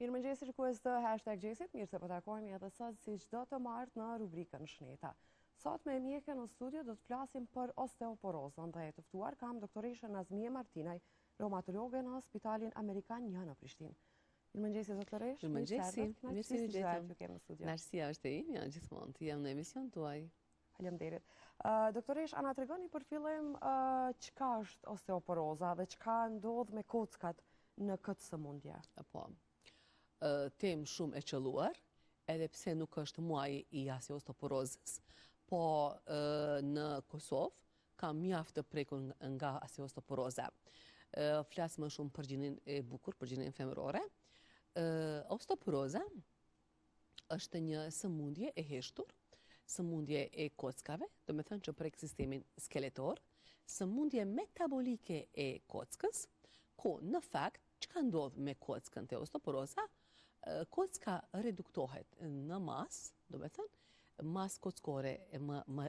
Mirëmëngjesi shikues të #Gjesit, mirë se po takojmë edhe sot si çdo të martë në rubrikën Shneta. Sot me mjekë në studio do të flasim për osteoporozën dhe të ftuar kam doktoreshën Nazmije Martinaj, reumatologe në Spitalin Amerikan 1 në Prishtinë. Mirëmëngjesi doktoresh. Mirëmëngjesi. Mirëmëngjesi. Narësia është e imi, gjithmonë të jem në emision tuaj. Faleminderit. Doktoresh, ana tregoni për fillim çka është osteoporoza dhe çka ndodh me kockat në këtë sëmundje? Po. Temë shumë e qelluar, edhe pse nuk është muaji i osteoporozës, po në Kosovë ka mjaft të prekur nga osteoporoza. Flas më shumë për gjinin e bukur, për gjinin femërore. Osteoporoza është një sëmundje e heshtur, sëmundje e kockave, do me thënë që prek sistemin skeletor, sëmundje metabolike e kockës, ku në fakt, që ka ndodhë me kockën të osteoporoza, kocka reduktohet në mas, do me thënë, mas kockore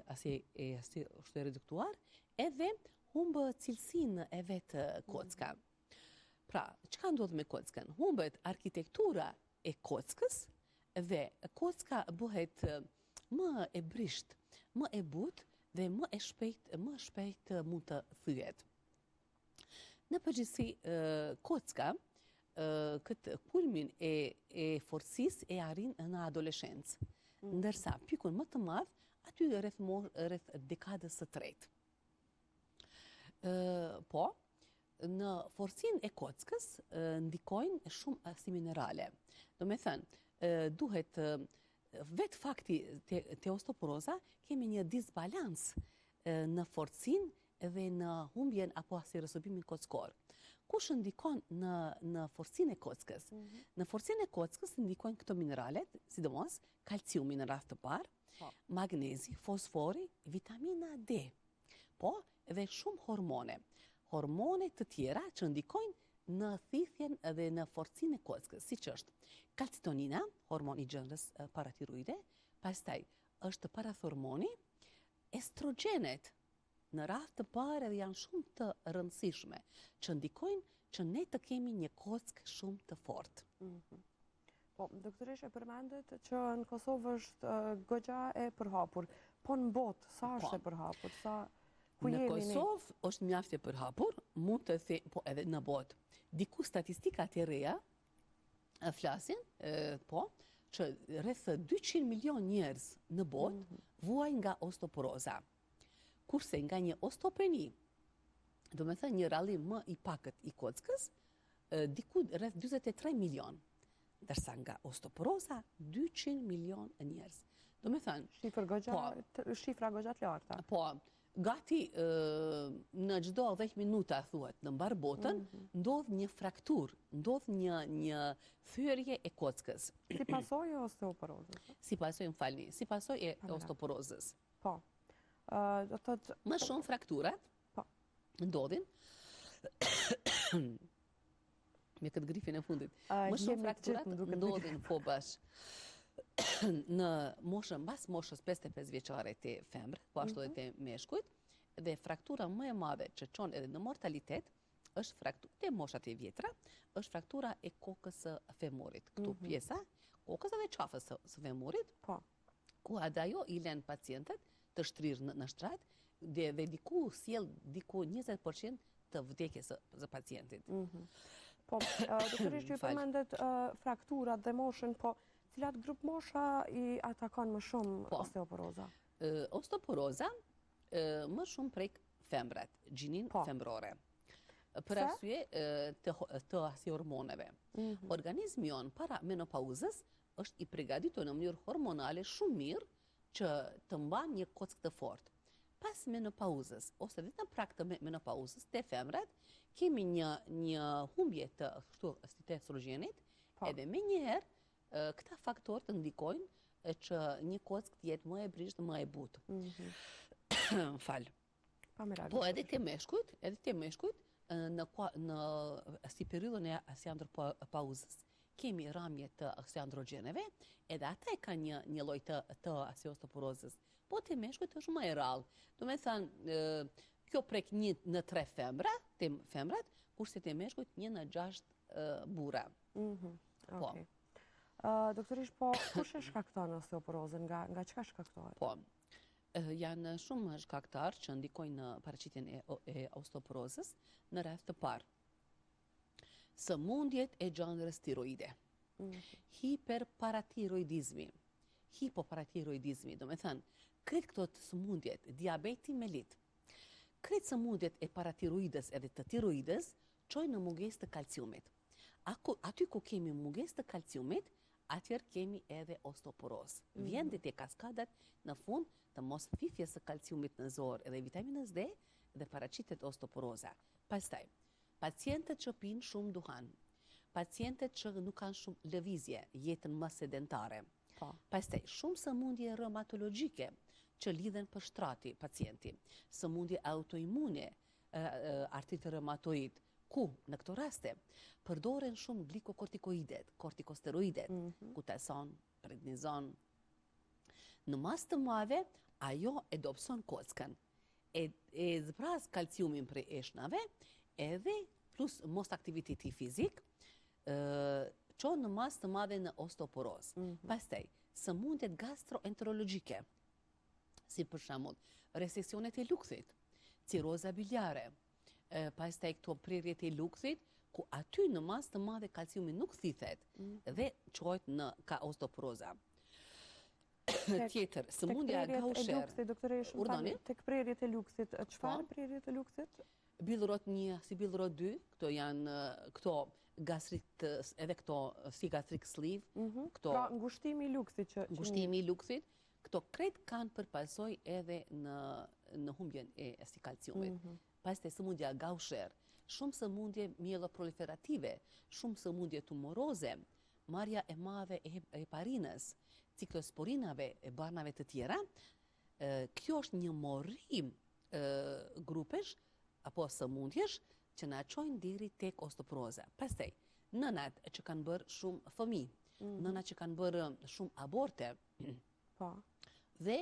asi është reduktuar, edhe humbë cilësinë e vetë kocka. Pra, që ka ndodhë me kockën? Humbët arkitektura e kockës dhe kocka bëhet më e brisht, më e butë dhe më shpejt mund të thyet. Në përgjithësi, kocka, këtë kulmin e forcis e arrin në adoleshencë, ndërsa pikun më të madh aty rreth dekadës së tretë. Po, në forcin e kockës ndikojnë shumë si minerale. Do me thënë, duhet vetë fakti të osteoporoza kemi një disbalans në forcin dhe në humbjen apo si rësobimin kockor. Kush ndikon në forcin e kockës? Në forcin e kockës ndikojnë këto mineralet, sidomos kalciumi në rast të parë, magnezi, fosfori, vitamina D. Po, dhe shumë hormone. Hormone të tjera që ndikojnë në thithjen dhe në forcin e kockës, si që është kalcitonina, hormon i gjendës paratiroide, pastaj është parathormoni, estrogenet, në rast të parë edhe janë shumë të rëndësishme, që ndikojnë që ne të kemi një kockë shumë të fortë. Po, doktoresh e përmendet që në Kosovë është goxha e përhapur, po në botë, sa është e përhapur? Në Kosovë është mjaft e përhapur, mund të the, po edhe në botë. Diku statistikat e reja flasin, po, që rreth 200 milion njerëz në botë vuajnë nga osteoporoza. Kurse nga një osteopeni, do me thënë një rallim më i pakët i kockës, diku rreth 23 milion, dërsa nga osteoporoza 200 milion njerëz. Do me thënë... Shifra goxha të larta. Po, gati në çdo 10 minuta, thuhet, në mbar botën, ndodh një fraktur, ndodh një thyerje e kockës. Si pasojë e osteoporozës? Si pasojë e osteoporozës. Po. Më shumë frakturat ndodhin me këtë grifin e fundit. Më shumë frakturat ndodhin po bash në moshën, mbas moshës 55 vjeçare të femrë, po ashtu edhe të meshkujt, dhe fraktura më e madhe që çon edhe në mortalitet është fraktura te moshat e vjetra, është fraktura e kokës së femorit. Këtu pjesa, kokës edhe qafës së femorit, ku ajo i lën pacientët të shtrirë në shtrat, dhe diku sjell diku 20% të vdekjes së pacientit. Po, doktoresh që përmendet frakturat dhe moshën, po cilat grup mosha i atakon më shumë osteoporoza? Osteoporoza më shumë prek femrat, gjinin femrore. Për arsye të asi hormoneve. Organizmi jon para menopauzës është i përgatitur në mënyrë hormonale shumë mirë që të mban një kockë të fortë. Pas menopauzës, ose dhe në prag të menopauzës, të femrat, kemi një humbje të estrogjenit, edhe me njëherë këta faktor të ndikojnë që një kockë të jetë më e brisht, më e butë. Falë. Po edhe të meshkujt, si periudhën e andropauzës, kemi rramje të androgeneve, edhe ata e ka një lloj të osteoporozës. Po të meshkujt është më e rrallë. Do me thënë, kjo prek 1 në 3 femrat, kurse të meshkujt 1 në 6 burra. Po. Doktorish, po kush e shkakton osteoporozën? Nga çka shkaktohet? Po. Janë shumë shkaktarë që ndikojnë në paraqitjen e osteoporozës në rreth të parë. Sëmundjet e gjandrës tiroide, hiperparatiroidizmi, hipoparatiroidizmi, do me thënë, kretë këto të sëmundjet, diabeti mellit, kretë sëmundjet e paratiroides edhe të tiroides, qojnë në mungesë të kalciumit. Aty ku kemi mungesë të kalciumit, atër kemi edhe osteoporozë. Vjen dhe te kaskadat në fund të mos thithjes së kalciumit në zorë edhe vitaminës D dhe paraqitet osteoporoza. Pastaj, pacientët që pinë shumë duhan, pacientët që nuk kanë shumë lëvizje, jetën më sedentare. Pastaj, shumë sëmundje reumatologjike që lidhen për shtrati pacienti, sëmundje autoimune, artritë reumatoid, ku në këto raste përdoren shumë glikokortikoidet, kortikosteroidet, kutason, prednizon. Në mas të madhe, ajo e dobëson kockën, e zbraz kalciumin prej eshnave, edhe plus mos aktiviteti fizik, qonë në mas të madhe në osteoporozë. Pastaj, sëmundjet gastroenterologjike, si për shembull, reseksionet e lukthit, ciroza biliare, pastaj këto prerjet e lukthit, ku aty në mas të madhe kalciumi nuk thithet dhe qohet ka osteoporoza. Tjetër, sëmundja e gaucher. Tek prerjet e lukthit, çfarë prerjet e lukthit? Billrot 1 si billrot 2, këto janë këto gastrit, edhe këto si gastric sleeve, pra ngushtimi i lukthit Ngushtimi i lukthit, këto krejt kanë përpasoj edhe në humbjen e si kalciumit. Pastaj sëmundja gaucher, shumë sëmundje mieloproliferative, shumë sëmundje tumoroze, marrja e madhe e heparinës, ciklosporinave e barnave të tjera. Kjo është një morrim grupesh apo sëmundjesh që na çojnë deri tek osteoporoza. Pastaj, nënat që kanë bërë shumë fëmijë, nënat që kanë bërë shumë aborte, dhe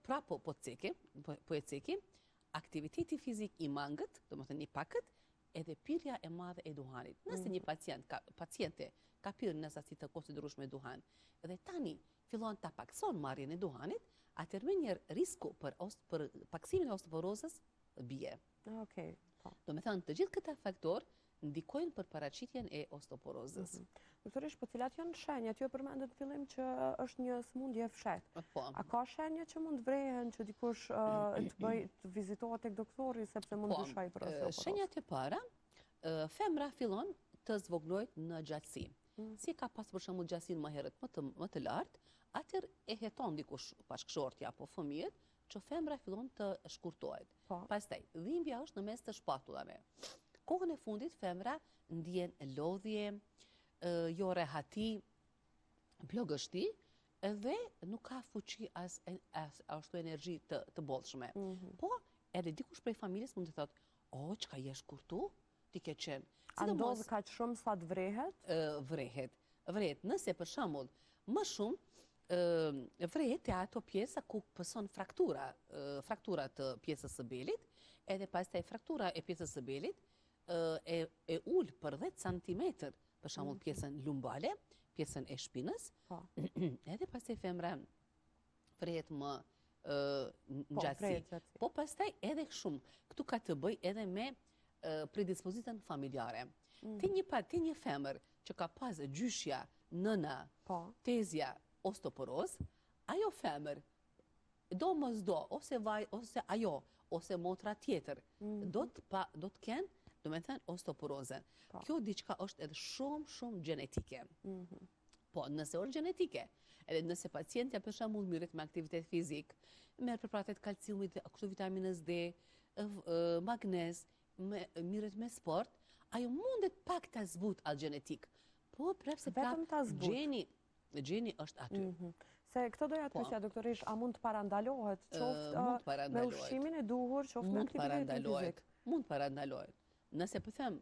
prapo po e cekim, aktiviteti fizik i mangët, do më thënë një pakët, edhe pirja e madhe e duhanit. Nëse një paciente ka pirë në sasi të konsiderueshme duhan, dhe tani fillon të pakson marrjen e duhanit, atëherë me njerë risku për paksimin e osteoporozës bie. Do me thënë të gjithë këta faktor ndikojnë për paraqitjen e osteoporozës. Doktorish, po cilat janë shenjat? Ju e përmendët në fillim që është një sëmundje e fshehtë. A ka shenja që mund vrehen që dikush të vizitohet tek doktori sepse mund të shajë për osteoporozë? Shenjat e para, femra fillon të zvoglohet në gjatësi. Si ka pas për shembull gjatësinë më herët më të lartë, atëherë e heton dikush bashkëshortja apo fëmijët që femra fillon të shkurtohet. Pastaj, dhimbja është në mes të shpatullave. Kohën e fundit femra ndjen lodhje, jo rehati, plogështi, dhe nuk ka fuqi ashtu energji të bollshme. Po, edhe dikush prej familjes mund të thotë, çka je shkurtu, ti ke qenë. A ndodh kaq shumë sa të vrehet? Vrehet. Nëse për shembull më shumë vrehet te ato pjesa ku pëson fraktura të pjesës së belit, edhe pastaj fraktura e pjesës së belit e ul për 10 cm, për shembull pjesën lumbale, pjesën e shpinës, edhe pastaj femra vrehet më në gjatësi. Po pastaj edhe shumë. Këtu ka të bëj edhe me predispozitën familjare. Te një femër që ka pas gjyshja, nëna, tezja, osteoporozë, ajo femër do mos do, ose vaj, ose ajo, ose motra tjetër, do të kenë, do me thënë, osteoporozën. Kjo diçka është edhe shumë gjenetike. Po, nëse është gjenetike, edhe nëse pacientja për shembull mirret me aktivitet fizik, merr preparatet kalciumit, këtu vitaminës D, magnez, mirret me sport, ajo mundet pak ta zbut atë gjenetik. Po, prapse gjeni është aty. Se këto doja të pyesja, doktorish, a mund të parandalohet qoftë me ushqimin e duhur, qoftë me aktivitetin fizik? Mund parandalohet. Nëse po them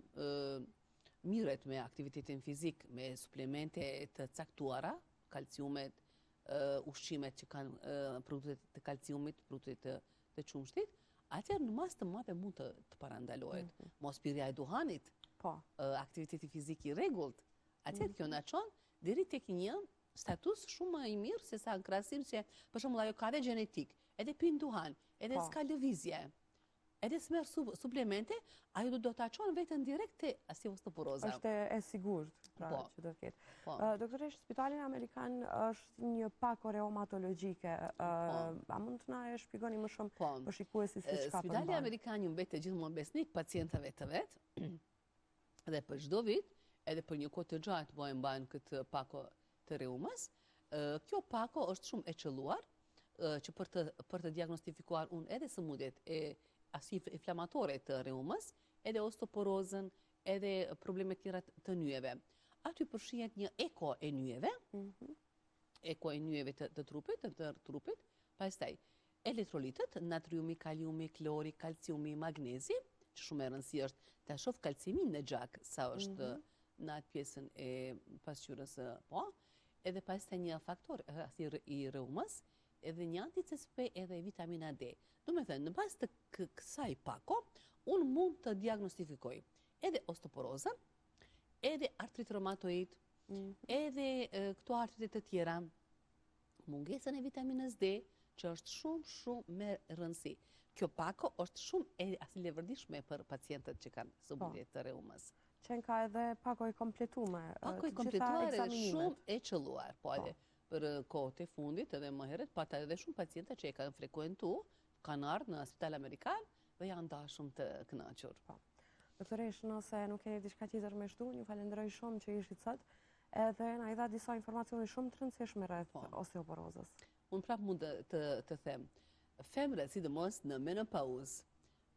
mirret me aktivitetin fizik, me suplemente të caktuara, kalciumet, ushqimet që kanë produktet të kalciumit, produktet të qumshtit, atëherë në mas të madhe mund të parandalohet. Mos pirja e duhanit, aktiviteti fizik i rregullt, Atëherë kjo na çon deri tek një status shumë më i mirë se sa në krahasim që për shembull ajo ka dhe gjenetik, edhe pin duhan, edhe s'ka lëvizje. Edhe s'merr suplemente, ajo do ta çon veten direkt te osteoporoza. Është e sigurt, pra që do të ketë. Doktoresh, Spitali Amerikan është një pako reumatologjike. A mund të na e shpjegoni më shumë për shikuesit se çka përmban? Spitali Amerikan ju mbetet gjithmonë besnik pacientëve të vet. Dhe për çdo vit, edhe për një kohë të gjatë mbajnë këtë pako të reumës. Kjo pako është shumë e qelluar që për të diagnostifikuar unë edhe sëmundjet inflamatore të reumës, edhe osteoporozën, edhe probleme tjera të nyjeve. Aty përfshihet një eko e nyjeve, të trupit, të tërë trupit, pastaj elektrolitët, natriumi, kaliumi, klori, kalciumi, magnezi, që shumë e rëndësi është të shoh kalcimin në gjak, sa është në atë pjesën e pasqyrës, edhe pastaj një faktor i reumës, edhe një anti-CSP edhe vitamina D. Do me thënë, në bas të kësaj pako, unë mund të diagnostifikoj edhe osteoporozën, edhe artrit reumatoid, edhe këto artritet të tjera, mungesën e vitaminës D, që është shumë me rëndësi. Kjo pako është shumë e levërdishme për pacientët që kanë sëmundje të reumës. Qenë ka edhe pako i kompletume. Pako i kompletuar edhe shumë e qelluar, po edhe për kohët e fundit edhe më herët, pata edhe shumë pacienta që e kanë frekuentu, kanë ardhur në Spital Amerikan dhe janë dashur të kënaqur. Doktoresh, nëse nuk keni diçka tjetër me shtu, ju falenderoj shumë që ishit sot, edhe na i dha disa informacione shumë të rëndësishme rreth osteoporozës. Unë prapë mund të them, femrat, sidomos në menopauzë,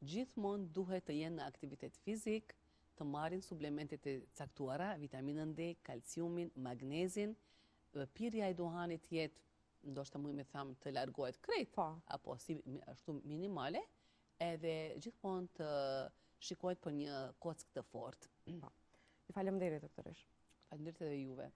gjithmonë duhet të jenë në aktivitet fizik, të marrin suplementet e caktuara, vitaminën D, kalciumin, magnezin, pirja e duhanit jetë, ndoshta mund me tham të largohet krejt, apo si ashtu minimale, edhe gjithmonë të shikohet për një kockë të fortë. Ju faleminderit, doktoresh. Faleminderit edhe juve.